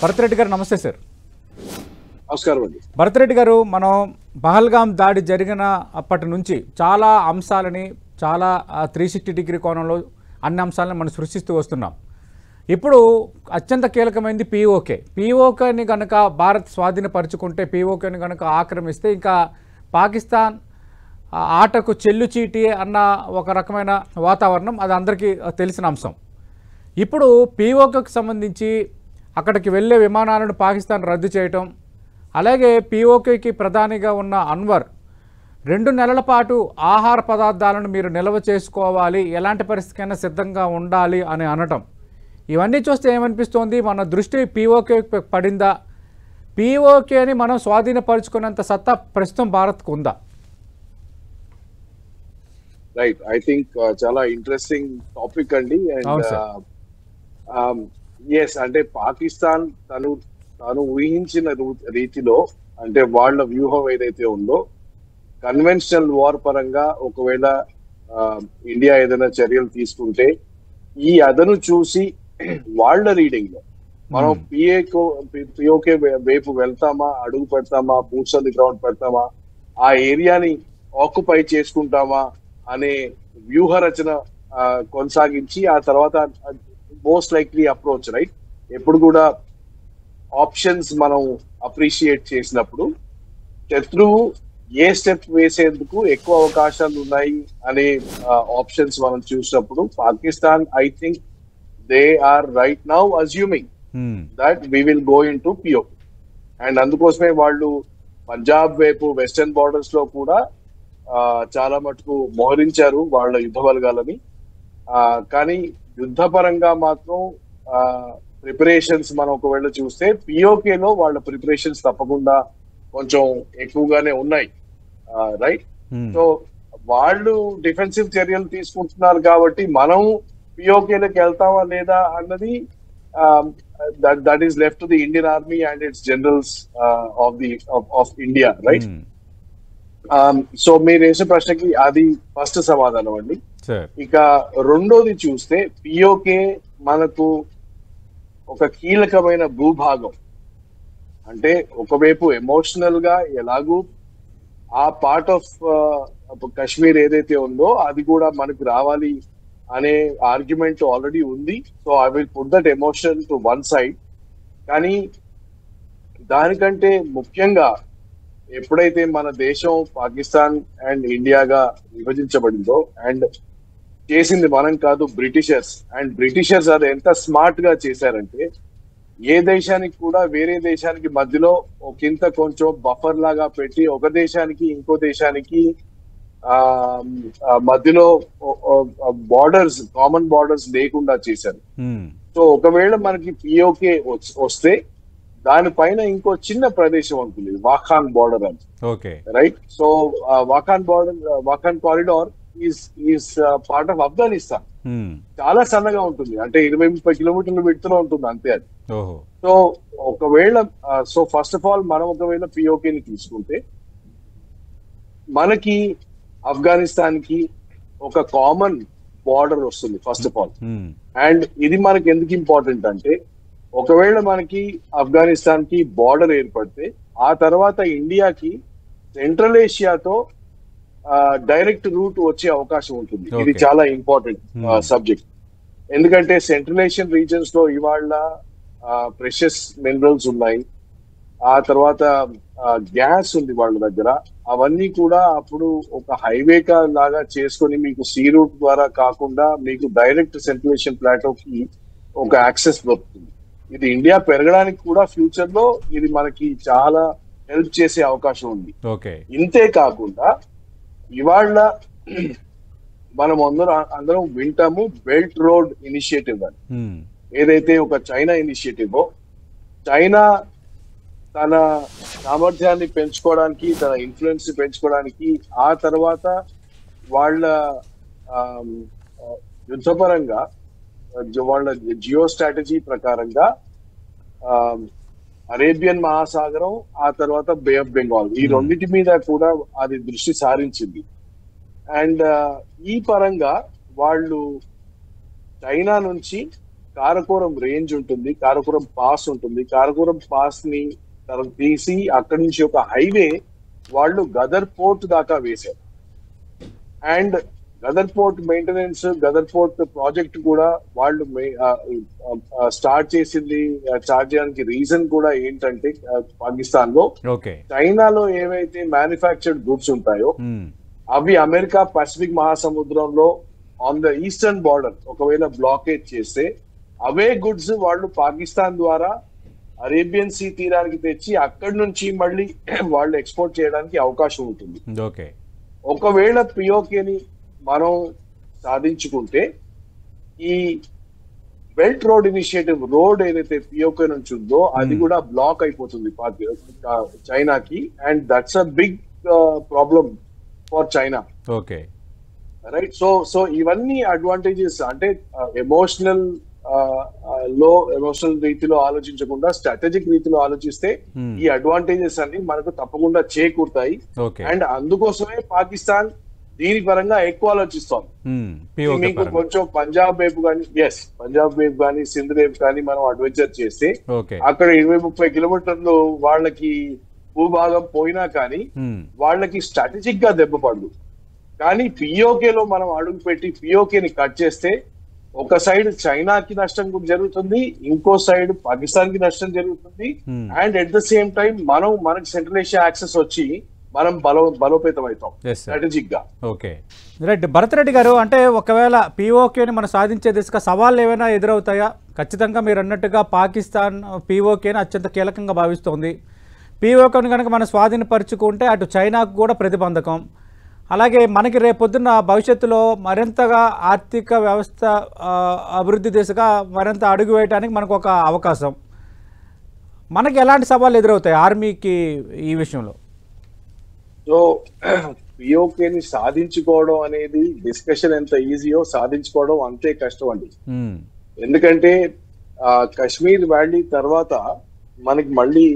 భరత్ రెడ్డి గారు నమస్తే సార్. నమస్కారం అండి. భరత్ రెడ్డి గారు, మనం పహల్గాం దాడి జరిగిన అప్పటి నుంచి చాలా అంశాలని, చాలా 360 డిగ్రీ కోణంలో అన్ని అంశాలను మనం సృష్టిస్తూ వస్తున్నాం. ఇప్పుడు అత్యంత కీలకమైనది పీఓకేని కనుక భారత్ స్వాధీనపరుచుకుంటే, పీఓకేని కనుక ఆక్రమిస్తే ఇంకా పాకిస్తాన్ ఆటకు చెల్లుచీటి అన్న ఒక రకమైన వాతావరణం, అది అందరికీ తెలిసిన అంశం. ఇప్పుడు పీఓకేకి సంబంధించి అక్కడికి వెళ్ళే విమానాలను పాకిస్తాన్ రద్దు చేయటం, అలాగే పీఓకేకి ప్రధానిగా ఉన్న అన్వర్ 2 నెలల పాటు ఆహార పదార్థాలను మీరు నిల్వ చేసుకోవాలి, ఎలాంటి పరిస్థితికైనా సిద్ధంగా ఉండాలి అని అనటం, ఇవన్నీ చూస్తే ఏమనిపిస్తోంది? మన దృష్టి పీఓకే పడిందా? పీఓకేని మనం స్వాధీనపరుచుకునేంత సత్తా ప్రస్తుతం భారత్కు ఉందా? రైట్, ఐ థింక్ చాలా ఇంట్రెస్టింగ్ టాపిక్ అండి. ఎస్, అంటే పాకిస్తాన్ తను ఊహించిన రీతిలో, అంటే వాళ్ళ వ్యూహం ఏదైతే ఉందో, కన్వెన్షనల్ వార్ పరంగా ఒకవేళ ఇండియా ఏదైనా చర్యలు తీసుకుంటే ఈ అదను చూసి వాళ్ళ రీడింగ్ లో మనం పిఓకే వైపు వెళ్తామా, అడుగు పెడతామా, బూట్స్ ఆన్ ది గ్రౌండ్ పెడతామా, ఆ ఏరియాని ఆక్యుపై చేసుకుంటామా అనే వ్యూహ రచన కొనసాగించి ఆ తర్వాత మోస్ట్ లైక్లీ అప్రోచ్, రైట్? ఎప్పుడు కూడా ఆప్షన్స్ మనం అప్రిషియేట్ చేసినప్పుడు శత్రువు ఏ స్టెప్ వేసేందుకు ఎక్కువ అవకాశాలు ఉన్నాయి అనే ఆప్షన్స్ మనం చూసినప్పుడు Pakistan, I think they are right now assuming that we will go into POK. And అందుకోసమే వాళ్ళు పంజాబ్ వైపు వెస్టర్న్ బార్డర్స్ లో కూడా చాలా మటుకు మోహరించారు వాళ్ళ యుద్ధ బలగాలని. కానీ యుద్ధ పరంగా మాత్రం ప్రిపరేషన్స్ మనం ఒకవేళ చూస్తే పిఓకేలో వాళ్ళ ప్రిపరేషన్స్ తప్పకుండా కొంచెం ఎక్కువగానే ఉన్నాయి, రైట్? సో వాళ్ళు డిఫెన్సివ్ చర్యలు తీసుకుంటున్నారు కాబట్టి మనం పిఓకేలోకి వెళ్తామా లేదా అన్నది that is left to the Indian army and its generals of India, right? So మీరు వేసే ప్రశ్నకి అది ఫస్ట్ సమాధానం అండి. ఇక రెండోది చూస్తే పిఓకే మనకు ఒక కీలకమైన భూభాగం. అంటే ఒకవైపు ఎమోషనల్ గా ఎలాగూ ఆ పార్ట్ ఆఫ్ కశ్మీర్ ఏదైతే ఉందో అది కూడా మనకు రావాలి అనే ఆర్గ్యుమెంట్ ఆల్రెడీ ఉంది. So I will put that emotion to one side. కానీ దానికంటే ముఖ్యంగా ఎప్పుడైతే మన దేశం పాకిస్తాన్ అండ్ ఇండియాగా విభజించబడిందో, అండ్ చేసింది మనం కాదు బ్రిటిషర్స్, అండ్ బ్రిటిషర్స్ అది ఎంత స్మార్ట్ గా చేశారంటే ఏ దేశానికి కూడా వేరే దేశానికి మధ్యలో ఒకంత కొంచెం బఫర్ లాగా పెట్టి ఒక దేశానికి ఇంకో దేశానికి మధ్యలో బార్డర్స్, కామన్ బార్డర్స్ లేకుండా చేశారు. సో ఒకవేళ మనకి పిఓకే వస్తే దానిపైన ఇంకో చిన్న ప్రదేశం ఉంటుంది, వాఖాన్ బార్డర్ అని, right? So Wakhan corridor is part of Afghanistan. చాలా సన్నగా ఉంటుంది, అంటే 20-30 కిలోమీటర్ల విడ్త్లో ఉంటుంది అంతే అది. సో ఒకవేళ ఫస్ట్ ఆఫ్ ఆల్ మనం ఒకవేళ పిఓకేని తీసుకుంటే మనకి ఆఫ్ఘనిస్తాన్ కి ఒక కామన్ బార్డర్ వస్తుంది ఫస్ట్ ఆఫ్ ఆల్. అండ్ ఇది మనకి ఎందుకు ఇంపార్టెంట్ అంటే ఒకవేళ మనకి ఆఫ్ఘనిస్తాన్ కి బార్డర్ ఏర్పడితే ఆ తర్వాత ఇండియాకి సెంట్రల్ ఏషియాతో డైరెక్ట్ రూట్ వచ్చే అవకాశం ఉంటుంది. ఇది చాలా ఇంపార్టెంట్ సబ్జెక్ట్. ఎందుకంటే సెంట్రల్ ఏషియన్ రీజన్స్ లో ఇవాళ ప్రెషస్ మినరల్స్ ఉన్నాయి, ఆ తర్వాత గ్యాస్ ఉంది వాళ్ళ దగ్గర. అవన్నీ కూడా అప్పుడు ఒక హైవే లాగా చేసుకొని మీకు సీ రూట్ ద్వారా కాకుండా మీకు డైరెక్ట్ సెంట్రల్ ఏషియన్ ప్లాటోకి ఒక యాక్సెస్ దొరుకుతుంది. ఇది ఇండియా పెరగడానికి కూడా ఫ్యూచర్ లో ఇది మనకి చాలా హెల్ప్ చేసే అవకాశం ఉంది. ఇంతే కాకుండా ఇవాళ మనం అందరం వింటాము బెల్ట్ రోడ్ ఇనిషియేటివ్ అని, ఏదైతే ఒక చైనా ఇనిషియేటివ్. చైనా తన సామర్థ్యాన్ని పెంచుకోవడానికి, తన ఇన్ఫ్లుయెన్స్ పెంచుకోవడానికి, ఆ తర్వాత వాళ్ళ యుద్ధపరంగా వాళ్ళ జియో స్ట్రాటజీ ప్రకారంగా అరేబియన్ మహాసాగరం, ఆ తర్వాత బే ఆఫ్ బెంగాల్, ఈ రెండింటి మీద కూడా అది దృష్టి సారించింది. అండ్ ఈ పరంగా వాళ్ళు చైనా నుంచి కారకోరం రేంజ్ ఉంటుంది, కారకోరం పాస్ ఉంటుంది. కారకోరం పాస్ ని తీసి అక్కడి నుంచి ఒక హైవే వాళ్ళు గదర్ పోర్ట్ దాకా వేశారు. And Gwadar port maintenance, Gwadar port project కూడా వాళ్ళు స్టార్ట్ చేసింది స్టార్ట్ చేయడానికి రీజన్ కూడా ఏంటంటే పాకిస్తాన్ లో చైనాలో ఏవైతే మ్యానుఫ్యాక్చర్డ్ గుడ్స్ ఉంటాయో అవి అమెరికా పసిఫిక్ మహాసముద్రంలో ఆన్ ద ఈస్టర్న్ బార్డర్ ఒకవేళ బ్లాకేజ్ చేస్తే అవే గుడ్స్ వాళ్ళు పాకిస్తాన్ ద్వారా అరేబియన్ సీ తీరానికి తెచ్చి అక్కడి నుంచి మళ్ళీ వాళ్ళు ఎక్స్పోర్ట్ చేయడానికి అవకాశం ఉంటుంది. ఒకవేళ పిఓకేని మనం సాధించుకుంటే ఈ బెల్ట్ రోడ్ ఇనిషియేటివ్ రోడ్ ఏదైతే పిఓకే నుంచి ఉందో అది కూడా బ్లాక్ అయిపోతుంది చైనాకి. And that's a big problem for China. Right. So ఇవన్నీ అడ్వాంటేజెస్ అంటే ఎమోషనల్ రీతిలో ఆలోచించకుండా స్ట్రాటజిక్ రీతిలో ఆలోచిస్తే ఈ అడ్వాంటేజెస్ అన్ని మనకు తప్పకుండా చేకూరుతాయి. అండ్ అందుకోసమే పాకిస్తాన్ దీని పరంగా ఎక్కువ ఆలోచిస్తోంది. మీకు కొంచెం పంజాబ్ వైపు కానీ పంజాబ్ వైపు కానీ సింధ్ వైపు కానీ మనం అడ్వెంచర్ చేస్తే అక్కడ 20-30 కిలోమీటర్లు వాళ్ళకి భూభాగం పోయినా కానీ వాళ్ళకి స్ట్రాటజిక్ గా దెబ్బ పడదు. కానీ పిఓకేలో మనం అడుగు పెట్టి పిఓకేని కట్ చేస్తే ఒక సైడ్ చైనాకి నష్టం జరుగుతుంది, ఇంకో సైడ్ పాకిస్తాన్ కి నష్టం జరుగుతుంది. And at the same time మనకి సెంట్రల్ ఏషియా యాక్సెస్ వచ్చి మనం బలోపేతం అవుతాం స్ట్రాటజిక్ గా. రైట్. భరత్ రెడ్డి గారు, అంటే ఒకవేళ పిఓకేని మనం సాధించే దిశగా సవాళ్ళు ఏమైనా ఎదురవుతాయా? ఖచ్చితంగా మీరు అన్నట్టుగా పాకిస్తాన్ పిఓకేని అత్యంత కీలకంగా భావిస్తోంది. పిఓకేని కనుక మనం స్వాధీనపరుచుకుంటే అటు చైనాకు కూడా ప్రతిబంధకం. అలాగే మనకి రేపొద్దున్న భవిష్యత్తులో మరింతగా ఆర్థిక వ్యవస్థ అభివృద్ధి దిశగా మరింత అడుగు వేయడానికి మనకు ఒక అవకాశం. మనకి ఎలాంటి సవాళ్ళు ఎదురవుతాయి ఆర్మీకి ఈ విషయంలో? సో పిఓకేని సాధించుకోవడం అనేది డిస్కషన్ ఎంత ఈజీయో సాధించుకోవడం అంతే కష్టం అండి. ఎందుకంటే కశ్మీర్ వ్యాలీ తర్వాత మనకి మళ్ళీ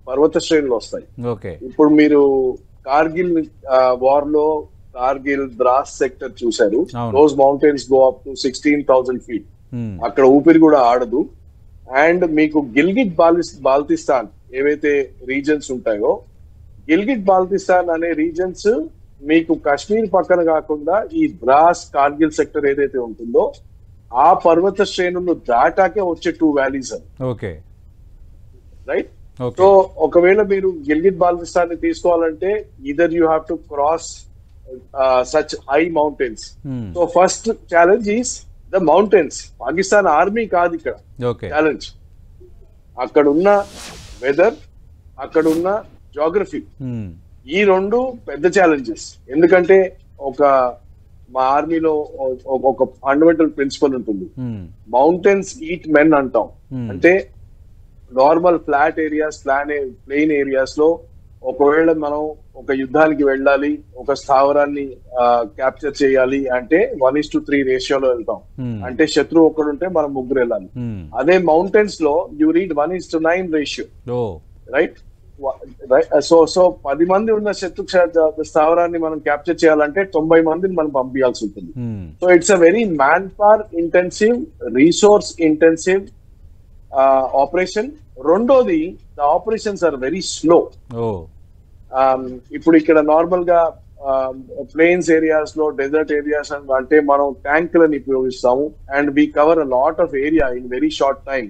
పర్వత శ్రేణులు వస్తాయి. ఇప్పుడు మీరు కార్గిల్ వార్ లో కార్గిల్ ద్రాస్ సెక్టర్ చూశారు. Those mountains go up to 16,000 feet. అక్కడ ఊపిరి కూడా ఆడదు. అండ్ మీకు గిల్గిట్ బాల్టిస్తాన్ ఏవైతే రీజన్స్ ఉంటాయో గిల్గిట్ బాల్టిస్తాన్ అనే రీజన్స్ మీకు కాశ్మీర్ పక్కన కాకుండా ఈ ద్రాస్ కార్గిల్ సెక్టర్ ఏదైతే ఉంటుందో ఆ పర్వత శ్రేణులు దాటాకే వచ్చే 2 valleys అని. రైట్. సో ఒకవేళ మీరు గిల్గిట్ బాల్టిస్తాన్ ని తీసుకోవాలంటే either you have to cross such high mountains. So first challenge is the mountains. Pakistan army కాదు ఇక్కడ ఛాలెంజ్. అక్కడున్న వెదర్, అక్కడున్న జోగ్రఫీ, ఈ 2 పెద్ద ఛాలెంజెస్. ఎందుకంటే మా ఆర్మీలో ఒక ఫండమెంటల్ ప్రిన్సిపల్ ఉంటుంది, మౌంటైన్స్ ఈట్ మెన్ అంటాం. అంటే normal flat areas, plain areas లో ఒకవేళ మనం ఒక యుద్ధానికి వెళ్ళాలి, ఒక స్థావరాన్ని క్యాప్చర్ చేయాలి అంటే 1:3 రేషియోలో వెళ్తాం. అంటే శత్రువు ఒక్కడుంటే మనం 3 వెళ్ళాలి. అదే మౌంటైన్స్ లో you read 1:9 ratio. Right. So 10 మంది ఉన్న శత్రు స్థావరాన్ని మనం క్యాప్చర్ చేయాలంటే 90 మందిని మనం పంపించాల్సి ఉంటుంది. So it's a very man power intensive, resource intensive operation. రెండోది, the operations are very slow. ఇప్పుడు ఇక్కడ నార్మల్ గా ప్లేన్స్ ఏరియాస్ లో, డెజర్ట్ ఏరియాస్ అంటే మనం ట్యాంకులను ఉపయోగిస్తాము. And we cover a lot of area in very short time.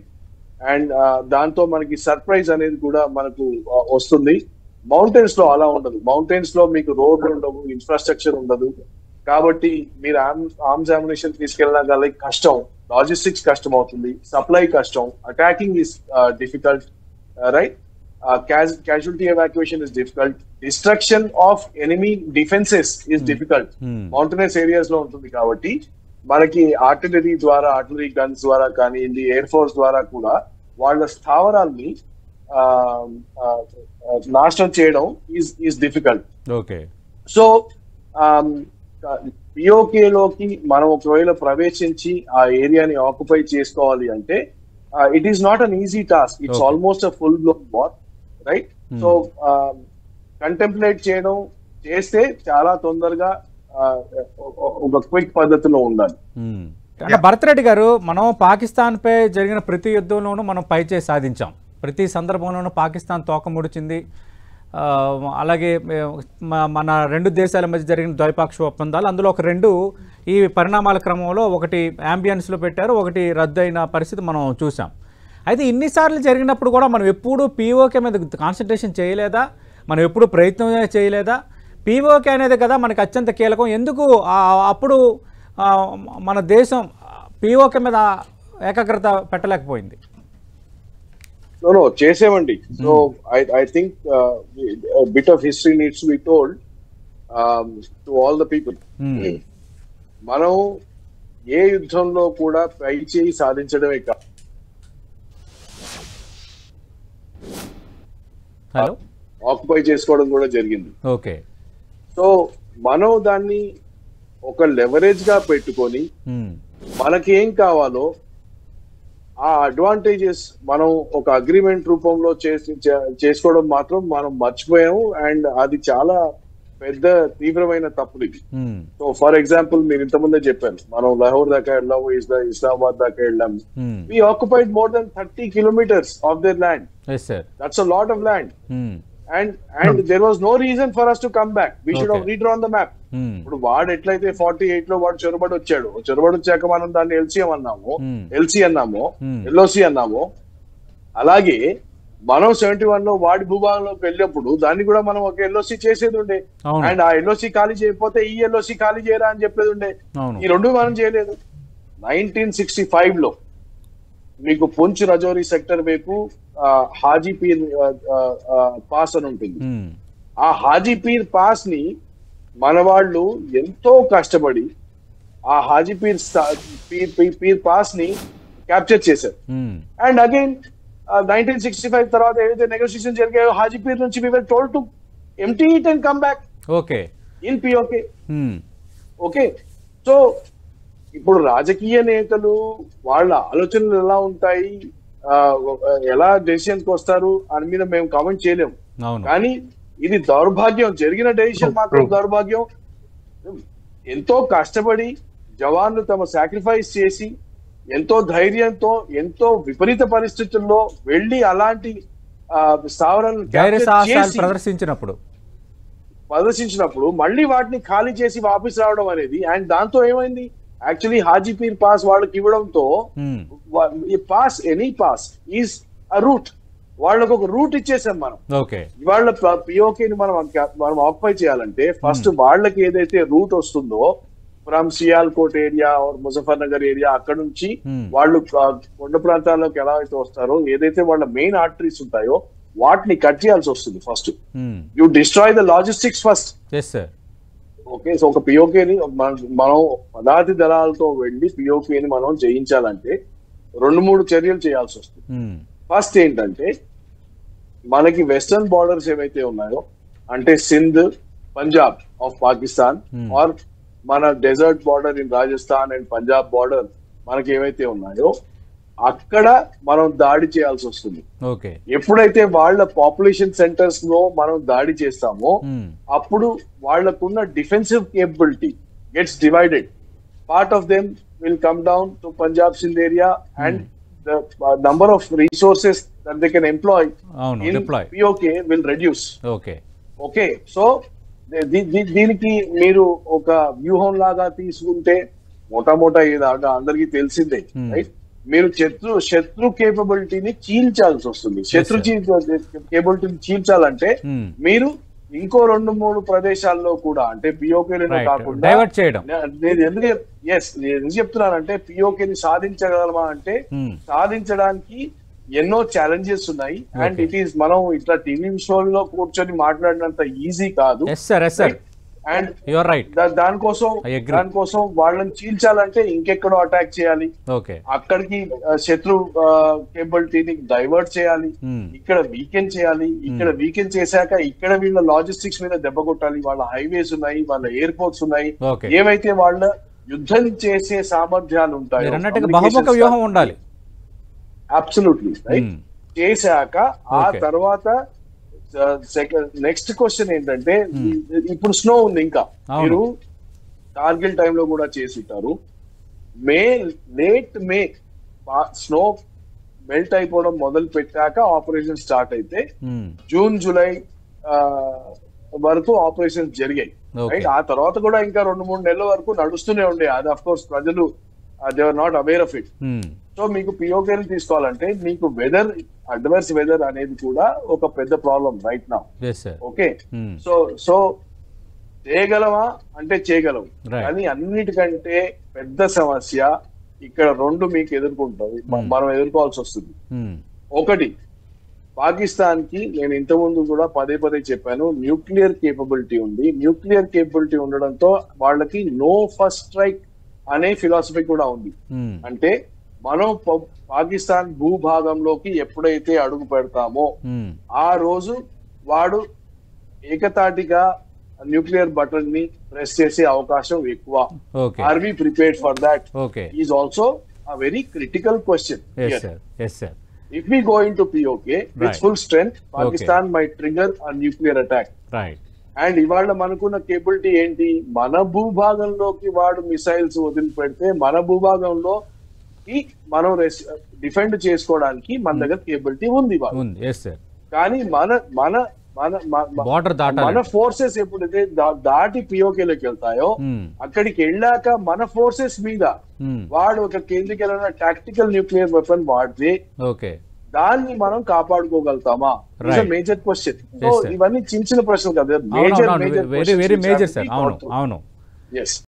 And దాంతో మనకి సర్ప్రైజ్ అనేది కూడా మనకు వస్తుంది. మౌంటైన్స్ లో అలా ఉండదు. మౌంటైన్స్ లో మీకు రోడ్లు ఉండవు, ఇన్ఫ్రాస్ట్రక్చర్ ఉండదు. కాబట్టి మీరు ఆర్మ్స్ అమ్యునిషన్ తీసుకెళ్ళగల కష్టం, లాజిస్టిక్స్ కష్టం అవుతుంది, సప్లై కష్టం, attacking is difficult. Right. casualty evacuation is difficult, destruction of enemy defenses is difficult. Mountainous areas లో ఉంటుంది కాబట్టి మనకి ఆర్టిలరీ గన్స్ ద్వారా కానీ ఎయిర్ ఫోర్స్ ద్వారా కూడా వాళ్ళ స్థావరాల్ని నాశనం చేయడం ఈజ్ డిఫికల్ట్. సో పిఓకేలోకి మనం ఒకవేళ ప్రవేశించి ఆ ఏరియాని ఆక్యుపై చేసుకోవాలి అంటే it is not an easy task. It's almost a full blown war. Right. So contemplate చేస్తే చాలా తొందరగా ఒక క్విక్ పద్ధతిలో ఉండాలి. అంటే భరత్ రెడ్డి గారు, మనం పాకిస్తాన్పై జరిగిన ప్రతి యుద్ధంలోనూ మనం పైచేయి సాధించాం. ప్రతి సందర్భంలోనూ పాకిస్తాన్ తోక ముడిచింది. అలాగే మన రెండు దేశాల మధ్య జరిగిన ద్వైపాక్షిక ఒప్పందాలు, అందులో ఒక రెండు ఈ పరిణామాల క్రమంలో ఒకటి అంబియన్స్లో పెట్టారు, ఒకటి రద్దు అయిన పరిస్థితి మనం చూసాం. అయితే ఇన్నిసార్లు జరిగినప్పుడు కూడా మనం ఎప్పుడూ పీఓకే మీద కాన్సన్ట్రేషన్ చేయలేదా? మనం ఎప్పుడు ప్రయత్నం చేయలేదా? పీఓకే అనేది కదా మనకి అత్యంత కీలకం. ఎందుకు అప్పుడు మన దేశం పీఓకే మీద ఏకాగ్రత పెట్టలేకపోయింది? No, చేసేవండి. So I think a bit of history needs to be told to all the people. మనం ఏ యుద్ధంలో కూడా పై చేయి సాధించడమే కాదు, ఆక్యుపై చేసుకోవడం కూడా జరిగింది. ఓకే. సో మనం దాన్ని ఒక లెవరేజ్ గా పెట్టుకొని మనకి ఏం కావాలో ఆ అడ్వాంటేజెస్ మనం ఒక అగ్రిమెంట్ రూపంలో చేసుకోవడం మాత్రం మనం మర్చిపోయాము. అండ్ అది చాలా పెద్ద తీవ్రమైన తప్పులు ఇది. సో ఫర్ ఎగ్జాంపుల్, మీరు ఇంతకుముందే చెప్పాను, మనం లాహోర్ దాకా వెళ్ళాము, ఇస్లామాబాద్ దాకా వెళ్ళాము. We occupied more than 30 kilometers of their land. Yes, sir. That's a lot of land. And there was no reason for us to come back. We should have redrawn the map. ఇప్పుడు వాడు ఎట్లయితే 48 లో వాడు చొరబడి వచ్చాడు, చొరబడి వచ్చాక మనం దాన్ని ఎల్సీ అన్నాము, ఎల్ఓసి అన్నాము. అలాగే మనం 71 లో వాడి భూభాగంలోకి వెళ్ళినప్పుడు దాన్ని కూడా మనం ఒక ఎల్ఓసి చేసేది ఉండే. అండ్ ఆ ఎల్ఓసి ఖాళీ చేయకపోతే ఈ ఎల్ఓసి ఖాళీ చేయరా అని చెప్పేది ఉండే. ఈ రెండు మనం చేయలేదు. 1965 లో మీకు పుంచ్ రజౌరీ సెక్టర్ వైపు హాజీపీర్ పాస్ అని ఉంటుంది. ఆ హాజీపీర్ పాస్ ని మన వాళ్ళు ఎంతో కష్టపడి ఆ హాజీపీర్ పాస్ ని క్యాప్చర్ చేశారు. అండ్ అగైన్ 1965 తర్వాత ఏదైతే నెగోషియేషన్ జరిగాయో హాజీపీర్ నుంచి we were told to empty it and come back. Okay. in POK. Okay. So ఇప్పుడు రాజకీయ నేతలు వాళ్ళ ఆలోచనలు ఎలా ఉంటాయి, ఎలా డెసిషన్కి వస్తారు అని మీద మేము కామెంట్ చేయలేము. కానీ ఇది దౌర్భాగ్యం, జరిగిన డెసిషన్ మాత్రం దౌర్భాగ్యం. ఎంతో కష్టపడి జవాన్లు తమ సాక్రిఫైస్ చేసి ఎంతో ధైర్యంతో ఎంతో విపరీత పరిస్థితుల్లో వెళ్లి అలాంటి స్థావరాలను ప్రదర్శించినప్పుడు మళ్ళీ వాటిని ఖాళీ చేసి వాపస్ రావడం అనేది, అండ్ దాంతో ఏమైంది, యాక్చువల్లీ హాజీపీర్ పాస్ వాళ్ళకి ఇవ్వడంతో pass, any pass is a route, వాళ్ళకు ఒక రూట్ ఇచ్చేసాం మనం. ఇవాళ పిఓకేని మనం ఆక్యుపై చేయాలంటే ఫస్ట్ వాళ్ళకి ఏదైతే రూట్ వస్తుందో from Sialkot area or Muzaffar Nagar area, అక్కడ నుంచి వాళ్ళు కొండ ప్రాంతాల్లోకి ఎలా అయితే వస్తారో, ఏదైతే వాళ్ళ మెయిన్ ఆర్టరీస్ ఉంటాయో వాటిని కట్ చేయాల్సి వస్తుంది. First you destroy the logistics first. Okay. So ఒక పిఓకేని మనం పదాతి దళాలతో వెళ్ళి పిఓకేని మనం జయించాలంటే 2-3 చర్యలు చేయాల్సి వస్తుంది. ఫస్ట్ ఏంటంటే, మనకి వెస్టర్న్ బార్డర్స్ ఏవైతే ఉన్నాయో, అంటే సింధ్, పంజాబ్ ఆఫ్ పాకిస్తాన్ ఆర్ మన desert border in Rajasthan and Punjab border మనకి ఏవైతే ఉన్నాయో అక్కడ మనం దాడి చేయాల్సి వస్తుంది. ఎప్పుడైతే వాళ్ళ పాపులేషన్ సెంటర్స్ లో మనం దాడి చేస్తామో అప్పుడు వాళ్ళకున్న defensive capability gets divided. Part of them will come down to Punjab Sindh area and the number of resources that they can employ in POK will reduce. Okay. So దీనికి మీరు ఒక వ్యూహం లాగా తీసుకుంటే మోటామోటా అందరికి తెలిసిందే, రైట్? మీరు శత్రు కేపబిలిటీని చీల్చాల్సి వస్తుంది. శత్రు కేపబిలిటీని చీల్చాలంటే మీరు ఇంకో 2-3 ప్రదేశాల్లో కూడా, అంటే పిఓకేలో కాకుండా నేను ఎందుకు చెప్తున్నానంటే, పిఓకేని సాధించగలమా అంటే సాధించడానికి ఎన్నో ఛాలెంజెస్ ఉన్నాయి. అండ్ ఇట్ ఈస్ మనం ఇట్లా టీవీ షోల్లో కూర్చొని మాట్లాడినంత ఈజీ కాదు. అండ్ దానికోసం వాళ్ళని చీల్చాలంటే ఇంకెక్కడో అటాక్ చేయాలి, అక్కడికి శత్రు కేబిలిటీని డైవర్ట్ చేయాలి, ఇక్కడ వీకెండ్ చేయాలి, ఇక్కడ వీకెండ్ చేశాక ఇక్కడ వీళ్ళ లాజిస్టిక్స్ మీద దెబ్బ కొట్టాలి. వాళ్ళ హైవేస్ ఉన్నాయి, వాళ్ళ ఎయిర్పోర్ట్స్ ఉన్నాయి, ఏవైతే వాళ్ళ యుద్ధం చేసే సామర్థ్యాలు ఉంటాయో ఉండాలి. Absolutely right. చేశాక ఆ తర్వాత నెక్స్ట్ క్వశ్చన్ ఏంటంటే, ఇప్పుడు స్నో ఉంది, ఇంకా మీరు కార్గిల్ టైంలో కూడా చేసి ఉంటారు. లేట్ మే స్నో మెల్ట్ అయిపోవడం మొదలు పెట్టాక ఆపరేషన్ స్టార్ట్ అయితే జూన్ జూలై వరకు ఆపరేషన్ జరిగాయి. రైట్, ఆ తర్వాత కూడా ఇంకా 2-3 నెలల వరకు నడుస్తూనే ఉండే. అది అఫ్ కోర్స్ ప్రజలు they are not aware of it. So మీకు పిఓకేలు తీసుకోవాలంటే మీకు వెదర్, అడ్వర్స్ వెదర్ అనేది కూడా ఒక పెద్ద problem right now. Okay, so చేయగలవా అంటే చేయగలవు, కానీ అన్నిటికంటే పెద్ద సమస్య ఇక్కడ 2 మీకు ఎదుర్కొంటుంది, మనం ఎదుర్కోవాల్సి వస్తుంది. ఒకటి, పాకిస్తాన్ కి నేను ఇంతకుముందు కూడా పదే చెప్పాను, న్యూక్లియర్ కేపబిలిటీ ఉంది. న్యూక్లియర్ కేపబిలిటీ ఉండడంతో వాళ్ళకి నో ఫస్ట్ స్ట్రైక్ అనే ఫిలాసఫీ కూడా ఉంది. అంటే మనం పాకిస్తాన్ భూభాగంలోకి ఎప్పుడైతే అడుగు పెడతామో ఆ రోజు వాడు ఏకతాటిగా న్యూక్లియర్ బటన్ ని ప్రెస్ చేసే అవకాశం ఎక్కువ. Are we prepared for that is also a very critical question. Yes sir. If we go into POK with full strength, Pakistan might trigger a nuclear attack. Right. And ఇవాళ మనకున్న capability ఏంటి, మన భూభాగంలోకి వాడు missiles వదిలిపెడితే మన భూభాగంలో మనం defend చేసుకోవడానికి మన దగ్గర కేబిలిటీ ఉంది. కానీ మన ఫోర్సెస్ ఎప్పుడైతే దాటి పిఓకేలోకి వెళ్తాయో అక్కడికి వెళ్ళాక మన ఫోర్సెస్ మీద వాడు ఒక కేంద్రీకరణ టాక్టికల్ న్యూక్లియర్ వెపన్ వాడితే దాన్ని మనం కాపాడుకోగలుగుతామా? Major question. సో ఇవన్నీ చిన్న చిన్న ప్రశ్నలు కదా, మేజర్ మేజర్. అవును. ఎస్.